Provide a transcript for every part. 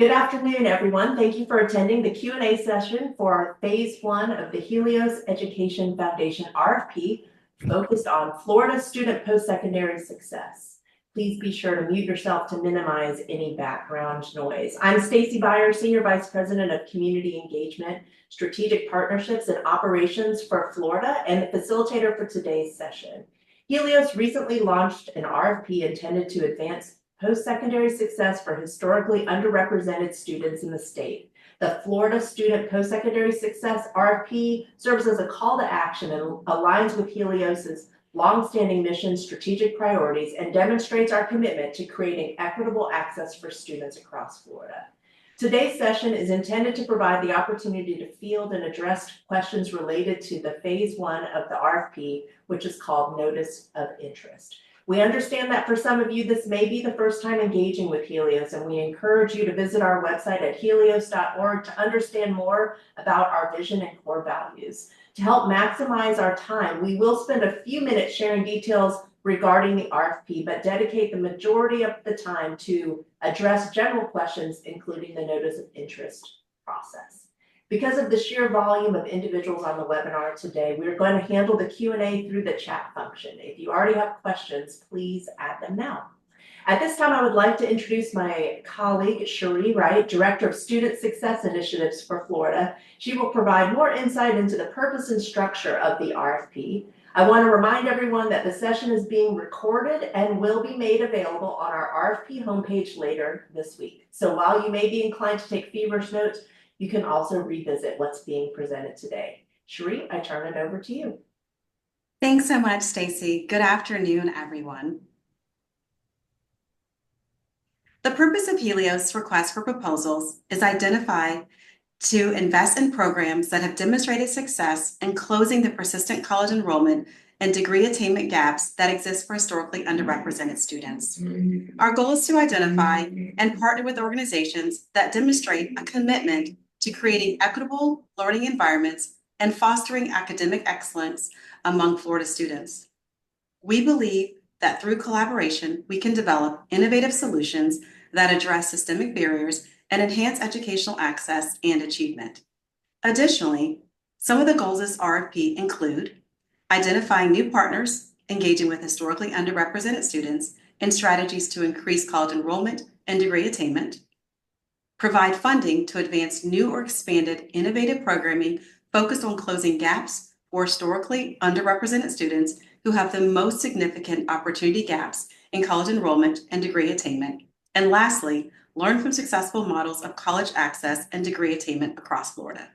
Good afternoon, everyone. Thank you for attending the Q&A session for our Phase 1 of the Helios Education Foundation RFP focused on Florida student post-secondary success. Please be sure to mute yourself to minimize any background noise. I'm Stacy Byer, Senior Vice President of Community Engagement, Strategic Partnerships and Operations for Florida and the facilitator for today's session. Helios recently launched an RFP intended to advance post-secondary success for historically underrepresented students in the state. The Florida Student Post-Secondary Success RFP serves as a call to action and aligns with Helios's longstanding mission, strategic priorities, and demonstrates our commitment to creating equitable access for students across Florida. Today's session is intended to provide the opportunity to field and address questions related to the Phase 1 of the RFP, which is called Notice of Interest. We understand that for some of you, this may be the first time engaging with Helios, and we encourage you to visit our website at helios.org to understand more about our vision and core values. To help maximize our time, we will spend a few minutes sharing details regarding the RFP, but dedicate the majority of the time to address general questions, including the Notice of Interest process. Because of the sheer volume of individuals on the webinar today, we're going to handle the Q&A through the chat function. If you already have questions, please add them now. At this time, I would like to introduce my colleague, Cherie Wright, Director of Student Success Initiatives for Florida. She will provide more insight into the purpose and structure of the RFP. I want to remind everyone that the session is being recorded and will be made available on our RFP homepage later this week. So while you may be inclined to take feverish notes, you can also revisit what's being presented today. Cherie, I turn it over to you. Thanks so much, Stacy. Good afternoon, everyone. The purpose of Helios' request for proposals is identify to invest in programs that have demonstrated success in closing the persistent college enrollment and degree attainment gaps that exist for historically underrepresented students. Our goal is to identify and partner with organizations that demonstrate a commitment to creating equitable learning environments and fostering academic excellence among Florida students. We believe that through collaboration, we can develop innovative solutions that address systemic barriers and enhance educational access and achievement. Additionally, some of the goals of this RFP include identifying new partners, engaging with historically underrepresented students, and strategies to increase college enrollment and degree attainment, provide funding to advance new or expanded innovative programming focused on closing gaps for historically underrepresented students who have the most significant opportunity gaps in college enrollment and degree attainment. And lastly, learn from successful models of college access and degree attainment across Florida.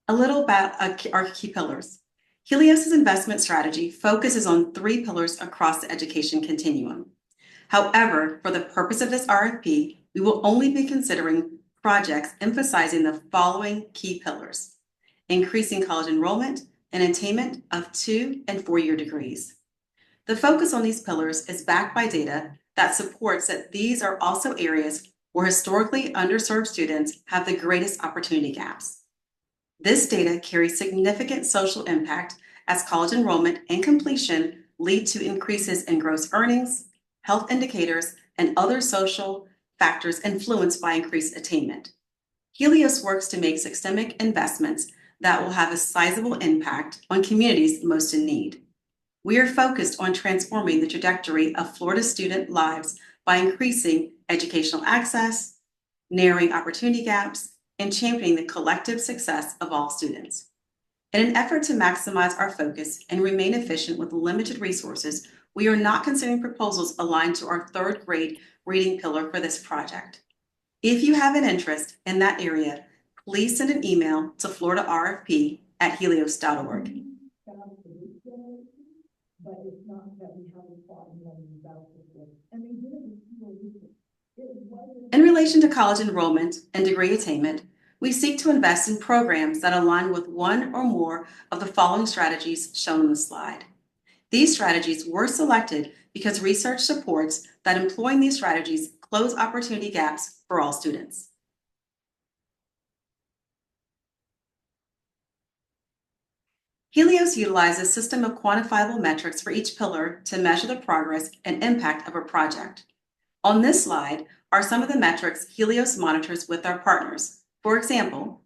A little about our key pillars. Helios' investment strategy focuses on 3 pillars across the education continuum. However, for the purpose of this RFP, we will only be considering projects emphasizing the following key pillars: increasing college enrollment and attainment of 2- and 4-year degrees. The focus on these pillars is backed by data that supports that these are also areas where historically underserved students have the greatest opportunity gaps. This data carries significant social impact as college enrollment and completion lead to increases in gross earnings, health indicators, and other social factors influenced by increased attainment. Helios works to make systemic investments that will have a sizable impact on communities most in need. We are focused on transforming the trajectory of Florida student lives by increasing educational access, narrowing opportunity gaps, and championing the collective success of all students. In an effort to maximize our focus and remain efficient with limited resources, we are not considering proposals aligned to our 3rd grade reading pillar for this project. If you have an interest in that area, please send an email to floridarfp@helios.org. In relation to college enrollment and degree attainment, we seek to invest in programs that align with one or more of the following strategies shown on the slide. These strategies were selected because research supports that employing these strategies close opportunity gaps for all students. Helios utilizes a system of quantifiable metrics for each pillar to measure the progress and impact of a project. On this slide are some of the metrics Helios monitors with our partners. For example,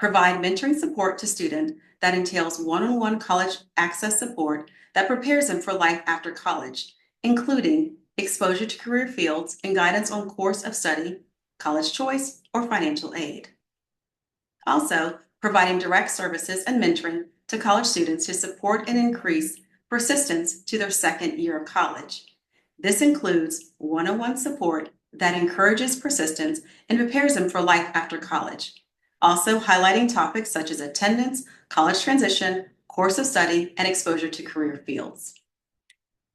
provide mentoring support to students that entails one-on-one college access support that prepares them for life after college, including exposure to career fields and guidance on course of study, college choice, or financial aid. Also, providing direct services and mentoring to college students to support and increase persistence to their second year of college. This includes one-on-one support that encourages persistence and prepares them for life after college. Also highlighting topics such as attendance, college transition, course of study, and exposure to career fields.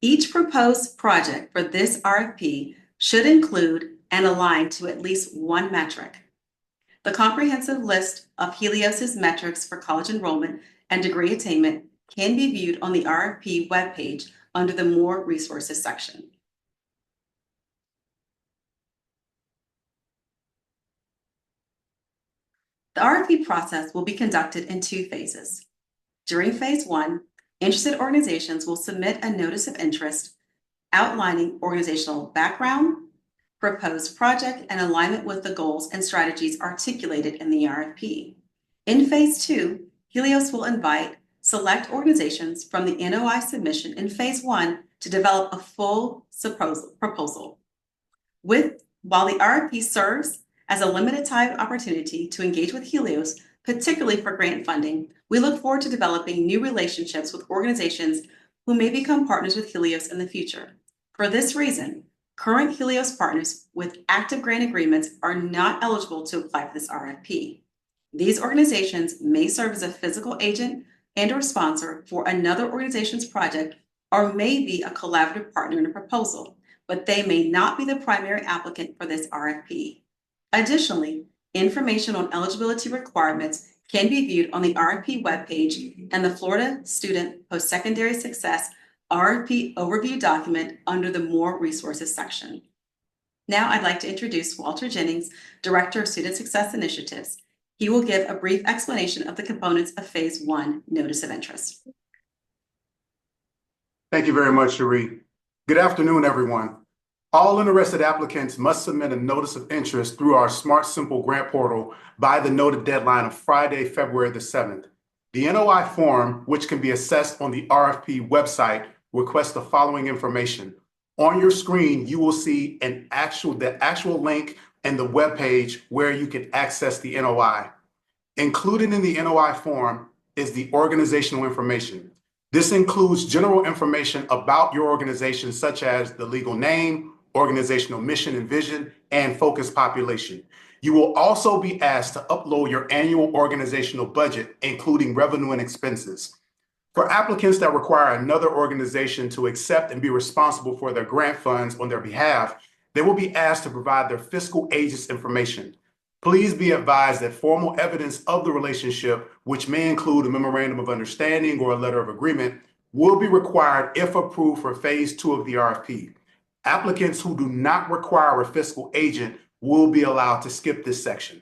Each proposed project for this RFP should include and align to at least one metric. The comprehensive list of Helios's metrics for college enrollment and degree attainment can be viewed on the RFP webpage under the More Resources section. The RFP process will be conducted in 2 phases. During phase 1, interested organizations will submit a notice of interest outlining organizational background, proposed project, and alignment with the goals and strategies articulated in the RFP. In phase 2, Helios will invite select organizations from the NOI submission in phase 1 to develop a full proposal. While the RFP serves as a limited time opportunity to engage with Helios, particularly for grant funding, we look forward to developing new relationships with organizations who may become partners with Helios in the future. For this reason, current Helios partners with active grant agreements are not eligible to apply for this RFP. These organizations may serve as a physical agent and/or sponsor for another organization's project or may be a collaborative partner in a proposal, but they may not be the primary applicant for this RFP. Additionally, information on eligibility requirements can be viewed on the RFP webpage and the Florida Student Postsecondary Success RFP Overview document under the More Resources section. Now I'd like to introduce Walter Jennings, Director of Student Success Initiatives. He will give a brief explanation of the components of Phase 1 Notice of Interest. Thank you very much, Cherie. Good afternoon, everyone. All interested applicants must submit a notice of interest through our Smart Simple grant portal by the noted deadline of Friday, February the 7th. The NOI form, which can be accessed on the RFP website, requests the following information. On your screen, you will see the actual link and the web page where you can access the NOI. Included in the NOI form is the organizational information. This includes general information about your organization, such as the legal name, organizational mission and vision, and focus population. You will also be asked to upload your annual organizational budget, including revenue and expenses. For applicants that require another organization to accept and be responsible for their grant funds on their behalf, they will be asked to provide their fiscal agent's information. Please be advised that formal evidence of the relationship, which may include a memorandum of understanding or a letter of agreement, will be required if approved for Phase 2 of the RFP. Applicants who do not require a fiscal agent will be allowed to skip this section.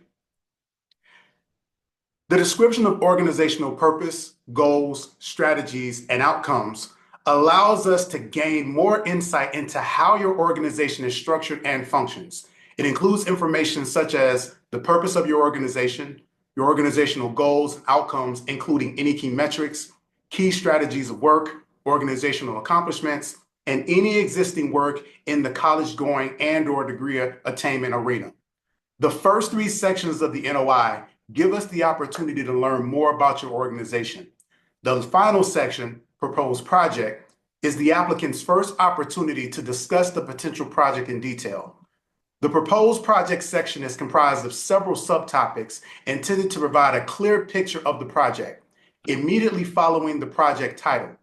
The description of organizational purpose, goals, strategies, and outcomes allows us to gain more insight into how your organization is structured and functions. It includes information such as the purpose of your organizational goals and outcomes, including any key metrics, key strategies of work, organizational accomplishments, and any existing work in the college-going and/or degree attainment arena. The first 3 sections of the NOI give us the opportunity to learn more about your organization. The final section, Proposed Project, is the applicant's first opportunity to discuss the potential project in detail. The Proposed Project section is comprised of several subtopics intended to provide a clear picture of the project. Immediately following the project title,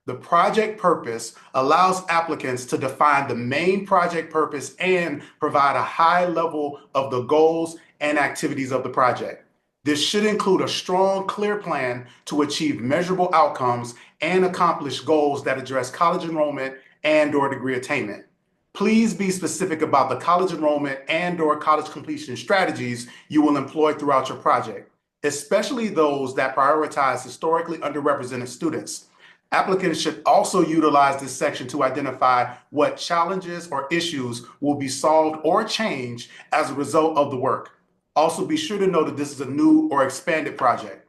the project purpose allows applicants to define the main project purpose and provide a high level of the goals and activities of the project. This should include a strong, clear plan to achieve measurable outcomes and accomplish goals that address college enrollment and/or degree attainment. Please be specific about the college enrollment and/or college completion strategies you will employ throughout your project. especially those that prioritize historically underrepresented students. Applicants should also utilize this section to identify what challenges or issues will be solved or changed as a result of the work. Also, be sure to note that this is a new or expanded project.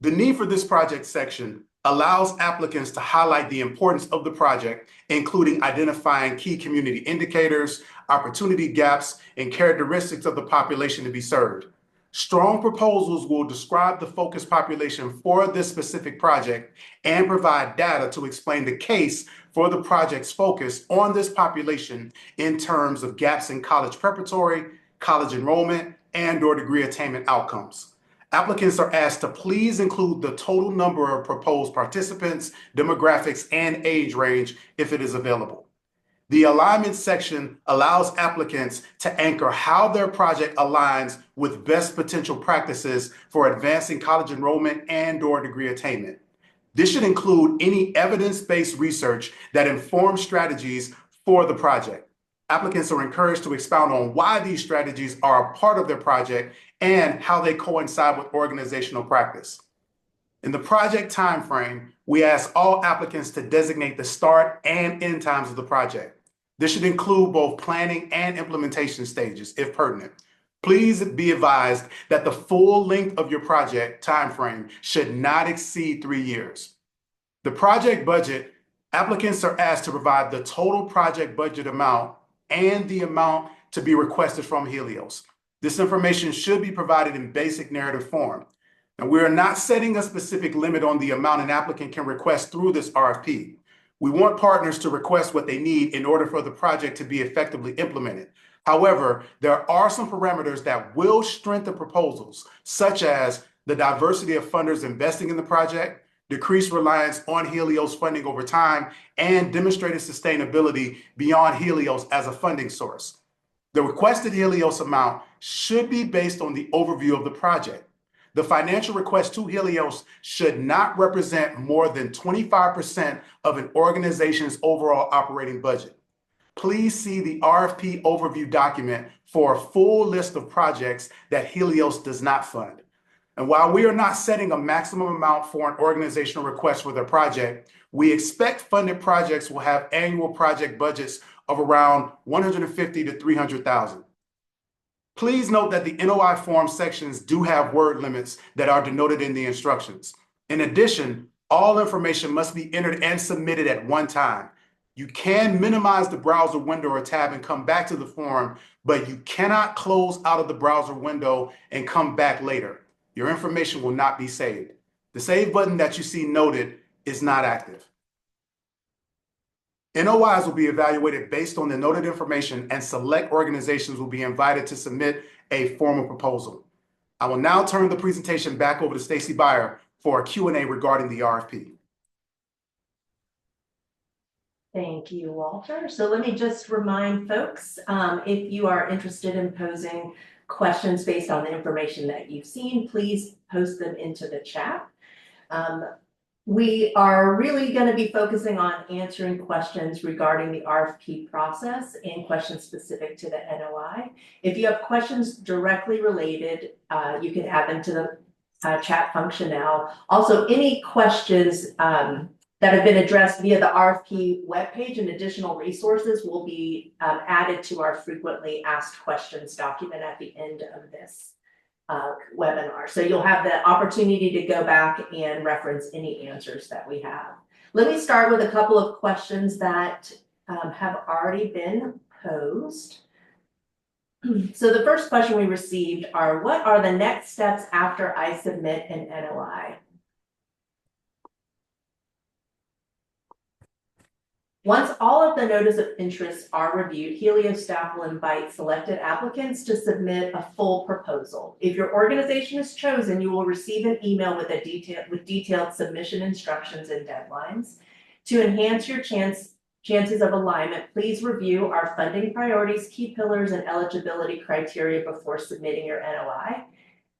The need for this project section allows applicants to highlight the importance of the project, including identifying key community indicators, opportunity gaps, and characteristics of the population to be served. Strong proposals will describe the focus population for this specific project and provide data to explain the case for the project's focus on this population in terms of gaps in college preparatory, college enrollment, and/or degree attainment outcomes. Applicants are asked to please include the total number of proposed participants, demographics, and age range if it is available. The alignment section allows applicants to anchor how their project aligns with best potential practices for advancing college enrollment and/or degree attainment. This should include any evidence-based research that informs strategies for the project. Applicants are encouraged to expound on why these strategies are a part of their project and how they coincide with organizational practice. In the project timeframe, we ask all applicants to designate the start and end times of the project. This should include both planning and implementation stages, if pertinent. Please be advised that the full length of your project timeframe should not exceed 3 years. The project budget, applicants are asked to provide the total project budget amount and the amount to be requested from Helios. This information should be provided in basic narrative form. Now, we are not setting a specific limit on the amount an applicant can request through this RFP. We want partners to request what they need in order for the project to be effectively implemented. However, there are some parameters that will strengthen proposals, such as the diversity of funders investing in the project, decreased reliance on Helios funding over time, and demonstrated sustainability beyond Helios as a funding source. The requested Helios amount should be based on the overview of the project. The financial request to Helios should not represent more than 25% of an organization's overall operating budget. Please see the RFP overview document for a full list of projects that Helios does not fund. And while we are not setting a maximum amount for an organizational request for their project, we expect funded projects will have annual project budgets of around $150,000 to $300,000. Please note that the NOI form sections do have word limits that are denoted in the instructions. In addition, all information must be entered and submitted at one time. You can minimize the browser window or tab and come back to the form, but you cannot close out of the browser window and come back later. Your information will not be saved. The save button that you see noted is not active. NOIs will be evaluated based on the noted information, and select organizations will be invited to submit a formal proposal. I will now turn the presentation back over to Stacy Beyer for a Q&A regarding the RFP. Thank you, Walter. So let me just remind folks, if you are interested in posing questions based on the information that you've seen, please post them into the chat. We are really going to be focusing on answering questions regarding the RFP process and questions specific to the NOI. If you have questions directly related, you can add them to the chat function now. Also, any questions that have been addressed via the RFP webpage and additional resources will be added to our frequently asked questions document at the end of this webinar. So you'll have the opportunity to go back and reference any answers that we have. Let me start with a couple of questions that have already been posed. So the first question we received are, what are the next steps after I submit an NOI? Once all of the notice of interest are reviewed, Helios staff will invite selected applicants to submit a full proposal. If your organization is chosen, you will receive an email with detailed submission instructions and deadlines. To enhance your chances of alignment, please review our funding priorities, key pillars, and eligibility criteria before submitting your NOI.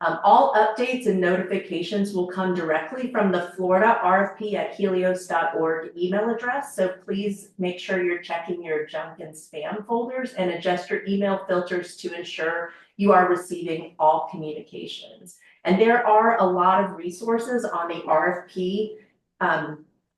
All updates and notifications will come directly from the Florida RFP@helios.org email address. So please make sure you're checking your junk and spam folders and adjust your email filters to ensure you are receiving all communications. And there are a lot of resources on the RFP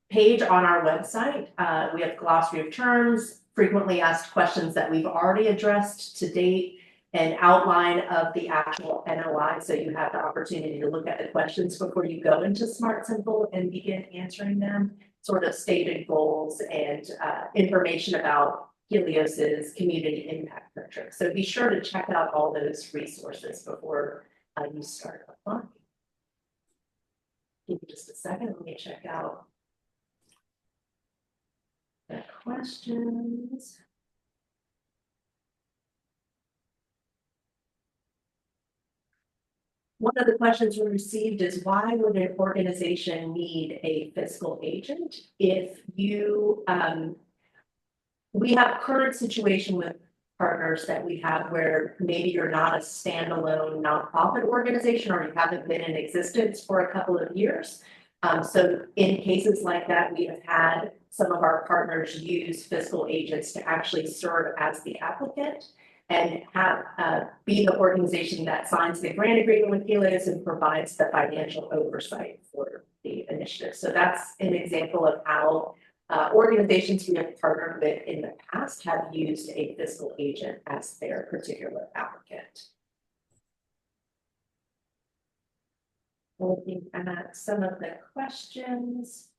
page on our website. We have glossary of terms, frequently asked questions that we've already addressed to date, an outline of the actual NOI, so you have the opportunity to look at the questions before you go into Smart Simple and begin answering them, sort of stated goals and information about Helios's community impact metrics. So be sure to check out all those resources before you start applying. Give me just a second, let me check out the questions. One of the questions we received is, why would an organization need a fiscal agent? If you, we have current situation with partners that we have where maybe you're not a standalone nonprofit organization or you haven't been in existence for a couple of years. So in cases like that, we have had some of our partners use fiscal agents to actually serve as the applicant and have be the organization that signs the grant agreement with Helios and provides the financial oversight for the initiative. So that's an example of how organizations we have partnered with in the past have used a fiscal agent as their particular applicant. Looking at some of the questions.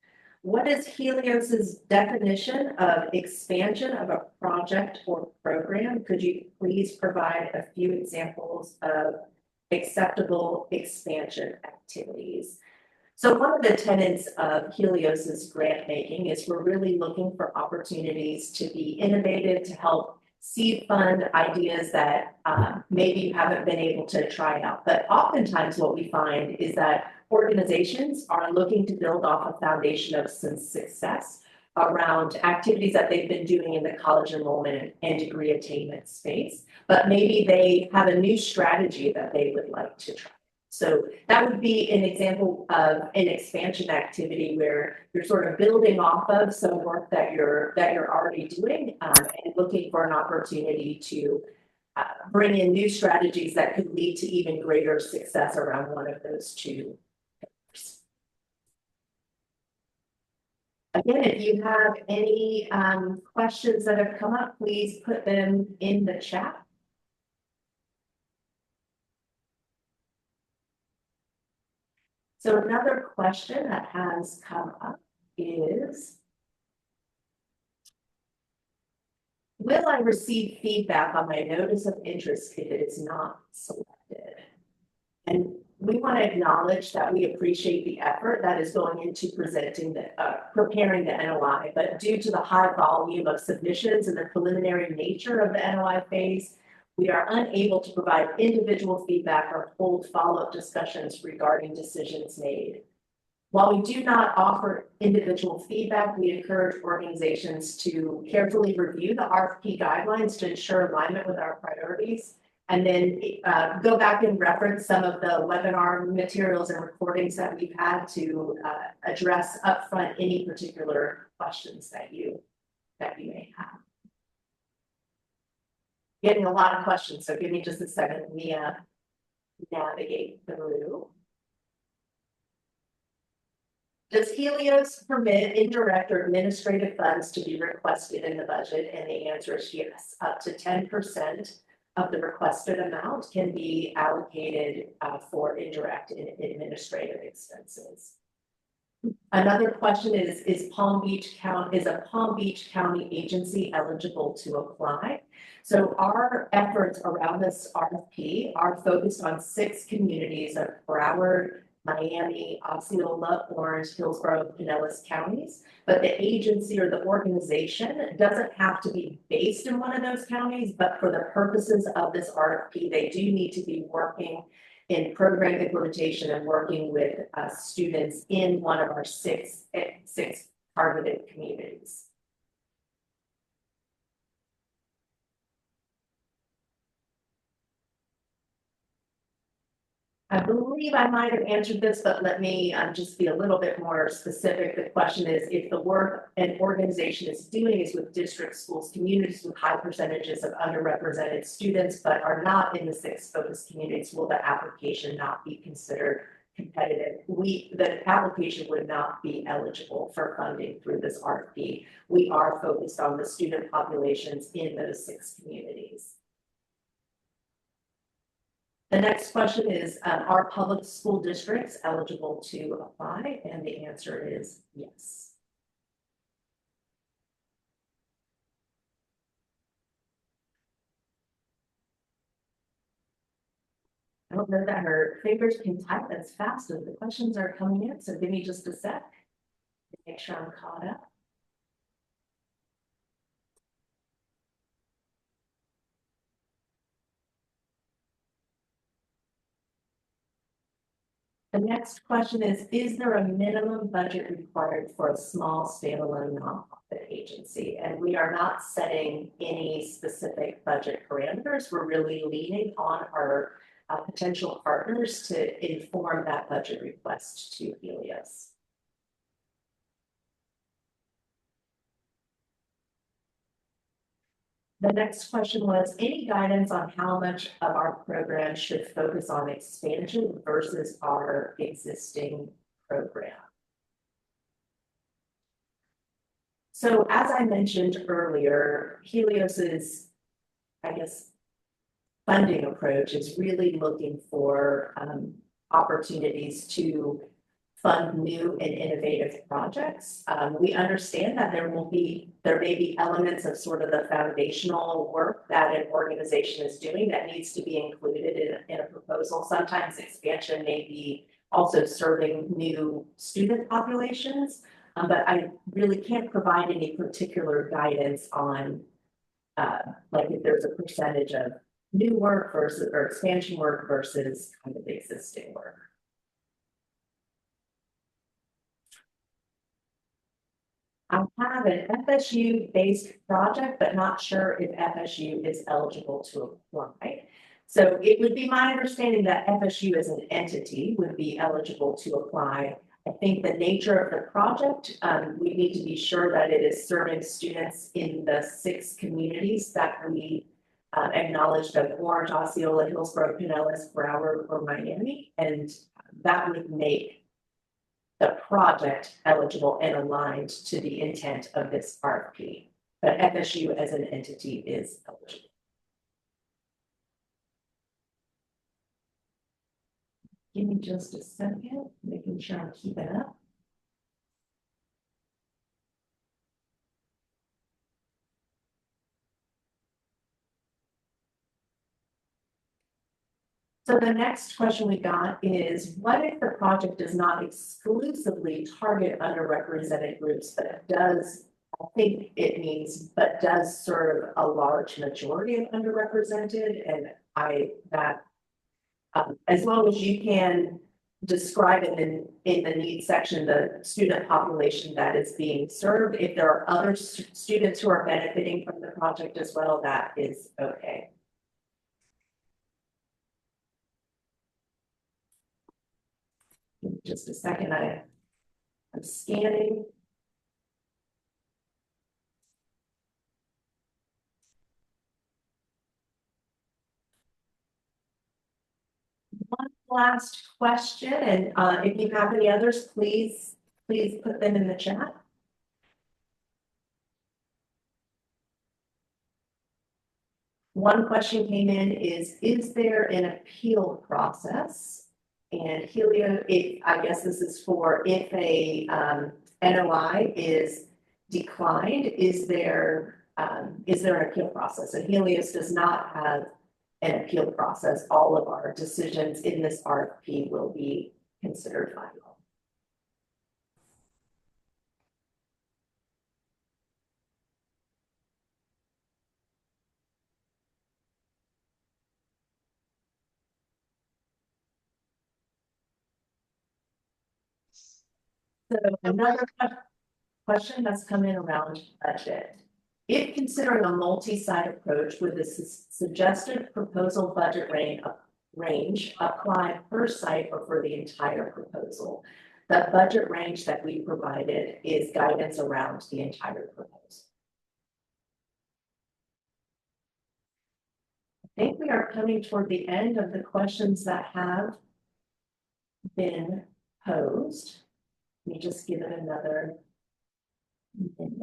What is Helios's definition of expansion of a project or program? Could you please provide a few examples of acceptable expansion activities? So one of the tenets of Helios's grant making is we're really looking for opportunities to be innovative, to help seed fund ideas that maybe you haven't been able to try out. But oftentimes what we find is that organizations are looking to build off a foundation of some success around activities that they've been doing in the college enrollment and degree attainment space, but maybe they have a new strategy that they would like to try. So that would be an example of an expansion activity where you're sort of building off of some work that you're already doing and looking for an opportunity to bring in new strategies that could lead to even greater success around one of those two pillars. Again, if you have any questions that have come up, please put them in the chat. So another question that has come up is, will I receive feedback on my notice of interest if it is not selected? And we want to acknowledge that we appreciate the effort that is going into presenting preparing the NOI, but due to the high volume of submissions and the preliminary nature of the NOI phase, we are unable to provide individual feedback or hold follow-up discussions regarding decisions made. While we do not offer individual feedback, we encourage organizations to carefully review the RFP guidelines to ensure alignment with our priorities, and then go back and reference some of the webinar materials and recordings that we've had to address upfront any particular questions that you may have. Getting a lot of questions, so give me just a second. Let me navigate through. Does Helios permit indirect or administrative funds to be requested in the budget? And the answer is yes. Up to 10% of the requested amount can be allocated for indirect and administrative expenses. Another question is a Palm Beach County agency eligible to apply? So our efforts around this RFP are focused on 6 communities of Broward, Miami, Osceola, Orange, Hillsborough, Pinellas counties. But the agency or the organization doesn't have to be based in one of those counties, but for the purposes of this RFP, they do need to be working in program implementation and working with students in one of our six targeted communities. I believe I might have answered this, but let me just be a little bit more specific. The question is, if the work an organization is doing is with district schools, communities with high percentages of underrepresented students, but are not in the 6 focus communities, will the application not be considered competitive? The application would not be eligible for funding through this RFP. We are focused on the student populations in those 6 communities. The next question is, are public school districts eligible to apply? And the answer is yes. I don't know that her fingers can type as fast as the questions are coming in, so give me just a sec to make sure I'm caught up. The next question is there a minimum budget required for a small standalone nonprofit agency? And we are not setting any specific budget parameters. We're really leaning on our potential partners to inform that budget request to Helios. The next question was, any guidance on how much of our program should focus on expansion versus our existing program? So as I mentioned earlier, Helios's, I guess, funding approach is really looking for opportunities to fund new and innovative projects. We understand that there may be elements of sort of the foundational work that an organization is doing that needs to be included in a proposal. Sometimes expansion may be also serving new student populations, but I really can't provide any particular guidance on like if there's a percentage of new work versus or expansion work versus kind of existing work. I have an FSU-based project, but not sure if FSU is eligible to apply. So it would be my understanding that FSU as an entity would be eligible to apply. I think the nature of the project, we need to be sure that it is serving students in the 6 communities that we acknowledged of Orange, Osceola, Hillsborough, Pinellas, Broward, or Miami, and that would make the project eligible and aligned to the intent of this RFP, but FSU as an entity is eligible. Give me just a second, making sure I'm keeping up. So the next question we got is, what if the project does not exclusively target underrepresented groups, but does, I think it means, but does serve a large majority of underrepresented, and as long as you can describe it in the needs section, the student population that is being served, if there are other students who are benefiting from the project as well, that is okay. Just a second, I'm scanning. One last question, and if you have any others, please put them in the chat. One question came in is there an appeal process? And Helios, I guess this is for if a NOI is declined, is there an appeal process? And Helios does not have an appeal process. All of our decisions in this RFP will be considered final. So another question that's come in around budget. If considering a multi-site approach with a suggested proposal budget range apply per site or for the entire proposal. The budget range that we provided is guidance around the entire proposal. I think we are coming toward the end of the questions that have been posed. Let me just give it another minute.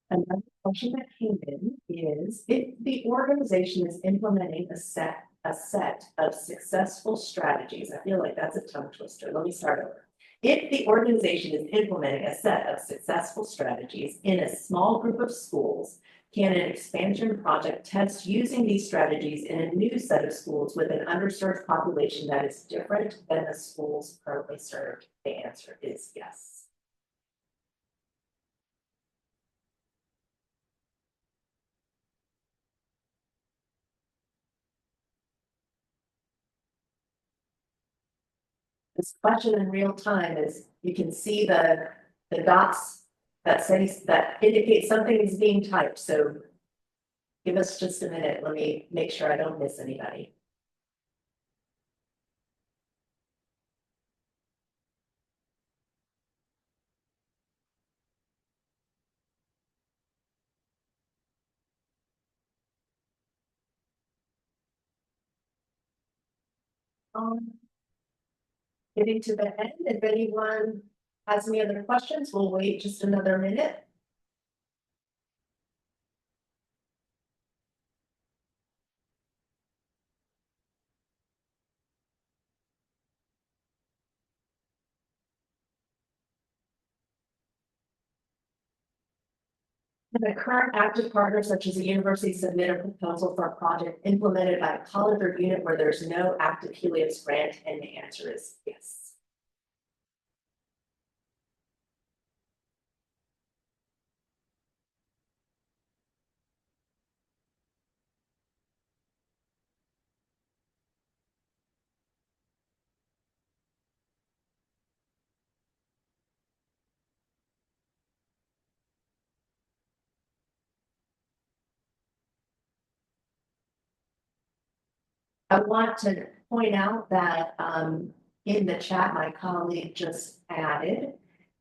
Another question that came in is if the organization is implementing a set of successful strategies. I feel like that's a tongue twister. Let me start over. If the organization is implementing a set of successful strategies in a small group of schools, can an expansion project test using these strategies in a new set of schools with an underserved population that is different than the schools currently served? The answer is yes. This question in real time is, you can see the dots that indicate something is being typed, so give us just a minute, let me make sure I don't miss anybody. Getting to the end, if anyone has any other questions, we'll wait just another minute. The current active partners, such as a university, submit a proposal for a project implemented by a college or unit where there's no active Helios grant, and the answer is yes. I want to point out that in the chat, my colleague just added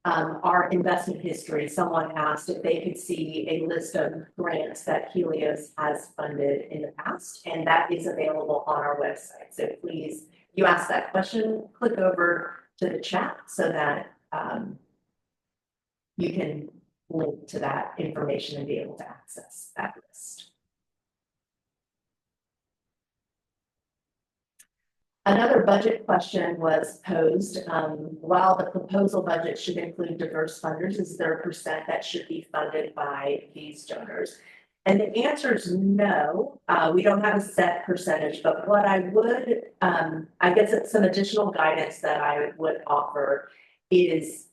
our investment history. Someone asked if they could see a list of grants that Helios has funded in the past, and that is available on our website. So please, you asked that question, click over to the chat so that you can link to that information and be able to access that list. Another budget question was posed. While the proposal budget should include diverse funders, is there a percent that should be funded by these donors? And the answer is no. We don't have a set percentage, but what I would, I guess some additional guidance that I would offer is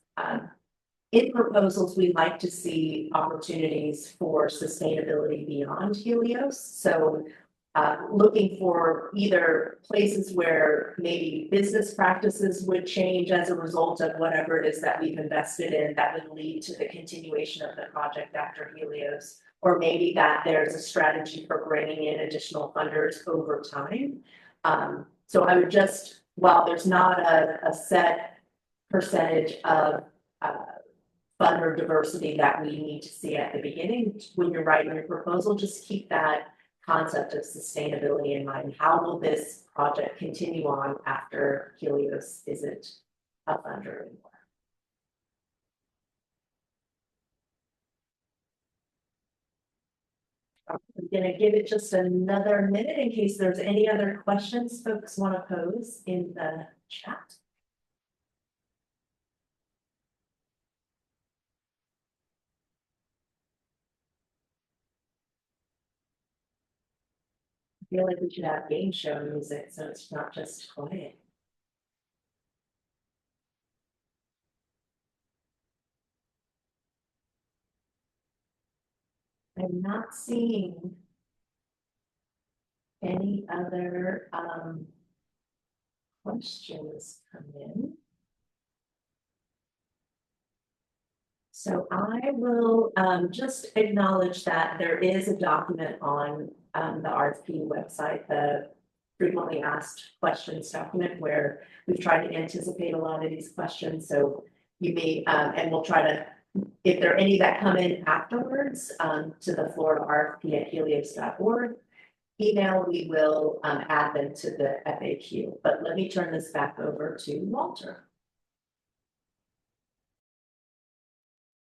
in proposals, we like to see opportunities for sustainability beyond Helios. So looking for either places where maybe business practices would change as a result of whatever it is that we've invested in that would lead to the continuation of the project after Helios, or maybe that there's a strategy for bringing in additional funders over time. So I would just, while there's not a set percentage of funder diversity that we need to see at the beginning, when you're writing your proposal, just keep that concept of sustainability in mind. How will this project continue on after Helios isn't a funder anymore? I'm going to give it just another minute in case there's any other questions folks want to pose in the chat. I feel like we should have game show music so it's not just quiet. I'm not seeing any other questions come in. So I will just acknowledge that there is a document on the RFP website, the frequently asked questions document, where we've tried to anticipate a lot of these questions. So you may, and we'll try to, if there are any that come in afterwards to the Florida RFP@helios.org email, we will add them to the FAQ. But let me turn this back over to Walter.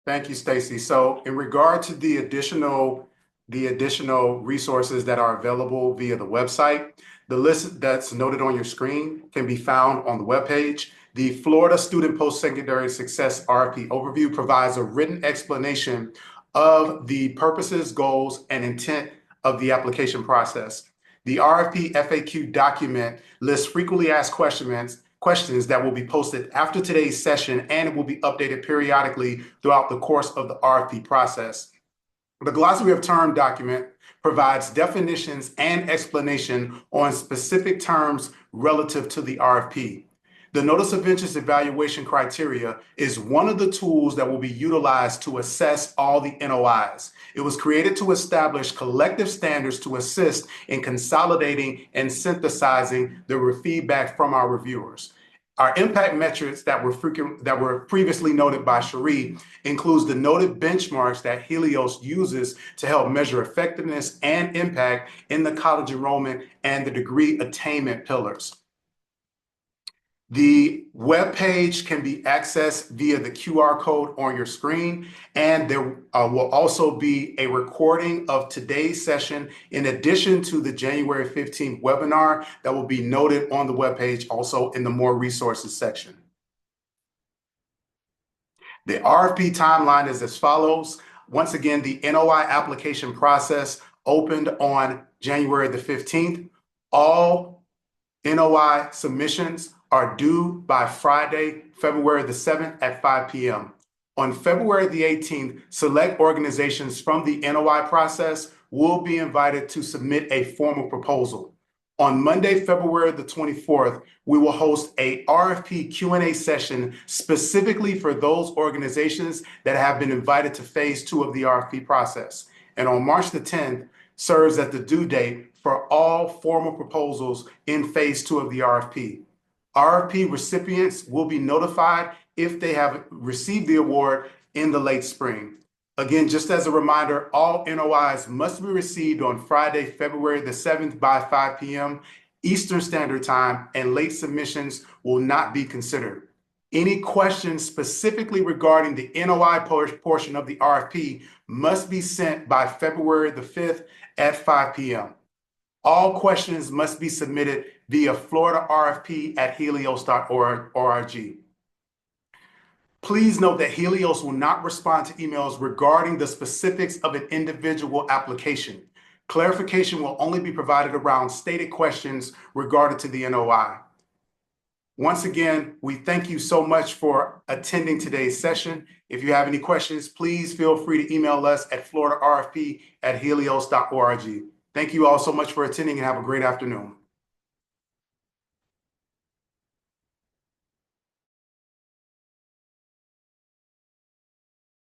Thank you, Stacy. So in regard to the additional resources that are available via the website, the list that's noted on your screen can be found on the webpage. The Florida Student Post-Secondary Success RFP Overview provides a written explanation of the purposes, goals, and intent of the application process. The RFP FAQ document lists frequently asked questions that will be posted after today's session, and it will be updated periodically throughout the course of the RFP process. The glossary of term document provides definitions and explanation on specific terms relative to the RFP. The Notice of Interest evaluation criteria is one of the tools that will be utilized to assess all the NOIs. It was created to establish collective standards to assist in consolidating and synthesizing the feedback from our reviewers. Our impact metrics that were previously noted by Cherie includes the noted benchmarks that Helios uses to help measure effectiveness and impact in the college enrollment and the degree attainment pillars. The web page can be accessed via the QR code on your screen, and there will also be a recording of today's session in addition to the January 15th webinar that will be noted on the web page, also in the More Resources section. The RFP timeline is as follows. Once again, the NOI application process opened on January the 15th. All NOI submissions are due by Friday, February the 7th at 5 p.m. On February the 18th, select organizations from the NOI process will be invited to submit a formal proposal. On Monday, February the 24th, we will host a RFP Q&A session specifically for those organizations that have been invited to phase 2 of the RFP process. And on March the 10th, serves as the due date for all formal proposals in phase 2 of the RFP. RFP recipients will be notified if they have received the award in the late spring. Again, just as a reminder, all NOIs must be received on Friday, February the 7th by 5 p.m. Eastern Standard Time, and late submissions will not be considered. Any questions specifically regarding the NOI portion of the RFP must be sent by February the 5th at 5 p.m. All questions must be submitted via floridarfp@helios.org. Please note that Helios will not respond to emails regarding the specifics of an individual application. Clarification will only be provided around stated questions regarding to the NOI. Once again, we thank you so much for attending today's session. If you have any questions, please feel free to email us at floridarfp@helios.org. Thank you all so much for attending, and have a great afternoon.